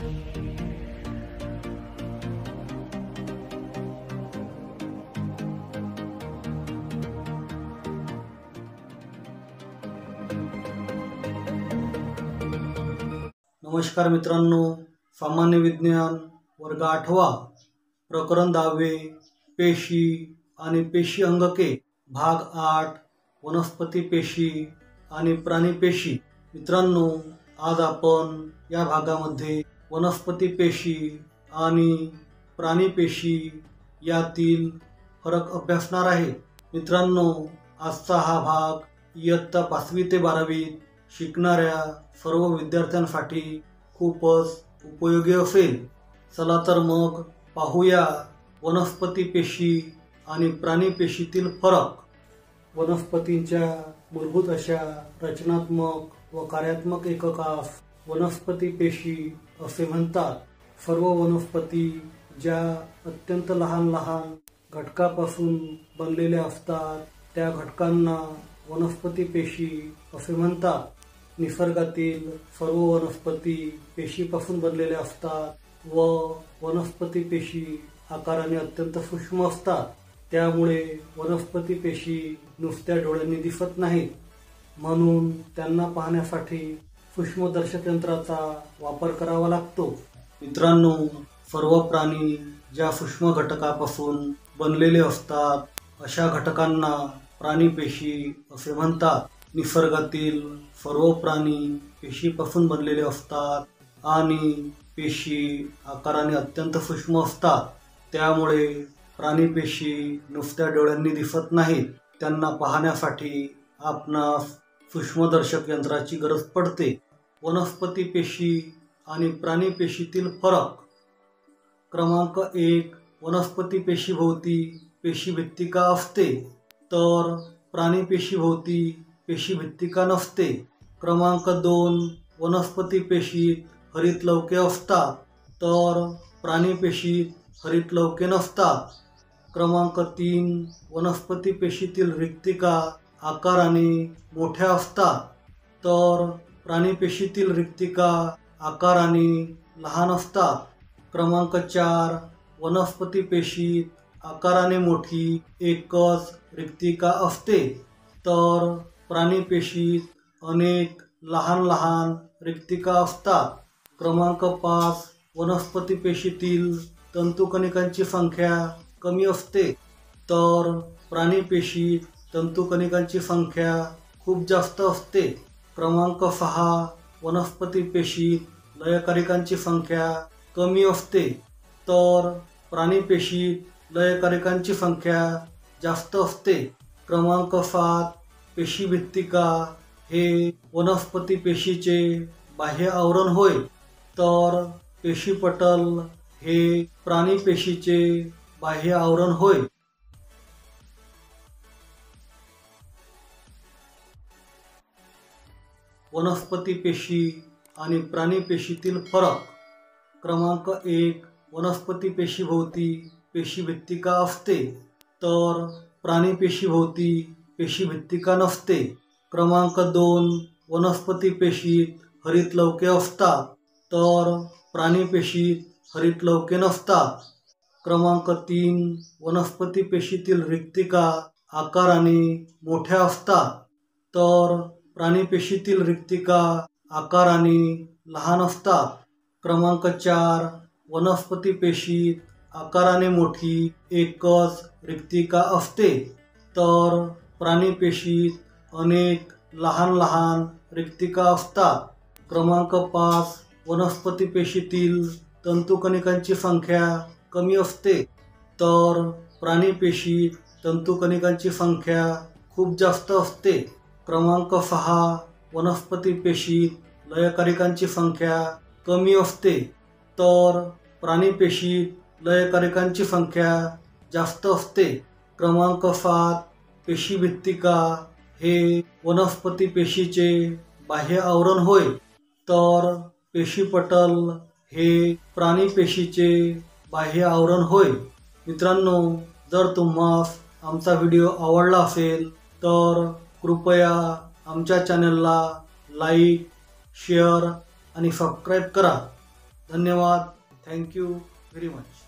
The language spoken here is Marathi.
नमस्कार मित्रांनो, सामान्य विज्ञान वर्ग 8वा प्रकरण 10वे पेशी आणि पेशी अंगके भाग 8 वनस्पती पेशी आणि प्राणी पेशी। मित्रांनो, आज आपण या भागामध्ये वनस्पती पेशी आणि प्राणी पेशी यातील फरक अभ्यासणार आहे। मित्रांनो, आजचा हा भाग इयत्ता 5वी ते 12वी शिकणाऱ्या सर्व विद्यार्थ्यांसाठी खूपच उपयोगी असेल। चला तर मग पाहूया वनस्पती पेशी आणि प्राणी पेशीतील फरक। वनस्पतींच्या मूलभूत अशा रचनात्मक व कार्यात्मक एककास वनस्पती पेशी असे म्हणतात। सर्व वनस्पती ज्या अत्यंत लहान लहान घटकापासून बनलेल्या असतात त्या घटकांना वनस्पती पेशी असे म्हणतात। निसर्गातील सर्व वनस्पती पेशीपासून बनलेल्या असतात व वनस्पती पेशी आकाराने अत्यंत सूक्ष्म असतात। त्यामुळे वनस्पती पेशी नुसत्या डोळ्यांनी दिसत नाहीत, म्हणून त्यांना पाहण्यासाठी सूक्ष्मदर्शक यंत्राचा वापर करावा लागतो। मित्रांनो, सर्व प्राणी ज्या सूक्ष्म घटकापासून बनलेले असतात अशा घटकांना प्राणी पेशी असे म्हणतात। निसर्गातील सर्व प्राणी पेशीपासून बनलेले असतात आणि पेशी आकाराने अत्यंत सूक्ष्म असतात। त्यामुळे प्राणी पेशी नुसत्या डोळ्यांनी दिसत नाहीत, त्यांना पाहण्यासाठी आपणास सूक्ष्मदर्शक यंत्राची गरज पडते। वनस्पती पेशी आणि प्राणी पेशीतील फरक। क्रमांक 1, वनस्पती पेशीभोवती पेशीभित्तिका असते तर प्राणी पेशीभोवती पेशीभित्तिका नसते। क्रमांक 2, वनस्पती पेशीत हरितलवके असतात तर प्राणी पेशीत हरितलवके नसतात। क्रमांक 3, वनस्पती पेशीतील रिक्तिका आकाराने मोठ्या असतात तर प्राणी पेशीतील रिक्तिका आकाराने लहान असतात। क्रमांक 4, वनस्पती पेशीत आकाराने मोठी एकच रिक्तिका असते तर प्राणी पेशीत अनेक लहान लहान रिक्तिका असतात। क्रमांक 5, वनस्पती पेशीतील तंतुकणिकांची संख्या कमी असते तर प्राणी पेशीत तंतुकणिकांची संख्या खूप जास्त असते। क्रमांक 6, वनस्पती पेशीत लयकारिकांची संख्या कमी असते तर प्राणी पेशीत लयकारिकांची संख्या जास्त असते। क्रमांक 7, पेशीभित्तिका हे वनस्पती पेशीचे बाह्य आवरण होय तर पेशीपटल हे प्राणी पेशीचे बाह्य आवरण होय। वनस्पती पेशी आणि प्राणी पेशीतील फरक। क्रमांक 1, वनस्पती पेशीभोवती पेशीभित्तिका असते तर प्राणी पेशीभोवती पेशीभित्तिका नसते। क्रमांक 2, वनस्पती पेशीत हरितलवके असतात तर प्राणी पेशीत हरितलवके नसतात। क्रमांक 3, वनस्पती पेशीतील रिक्तिका आकाराने मोठ्या असतात तर प्राणी पेशीतील रिक्तिका आकाराने लहान असतात। क्रमांक 4, वनस्पती पेशीत आकाराने मोठी एकच रिक्तिका असते तर प्राणी पेशीत अनेक लहान लहान रिक्तिका असतात। क्रमांक 5, वनस्पती पेशीतील तंतुकणिकांची संख्या कमी असते तर प्राणी पेशीत तंतुकणिकांची संख्या खूप जास्त असते। क्रमांक 6, वनस्पती पेशीत लयकारिकांची संख्या कमी असते तर प्राणी पेशीत लयकारिकांची संख्या जास्त असते। क्रमांक 7, पेशीभित्तिका हे वनस्पती पेशीचे बाह्य आवरण होय तर पेशीपटल हे प्राणी पेशीचे बाह्य आवरण होय। मित्रांनो, जर तुम्हास आमचा व्हिडिओ आवडला असेल तर कृपया आमच्या चॅनलला लाईक, शेअर आणि सबस्क्राईब करा। धन्यवाद. Thank you very much.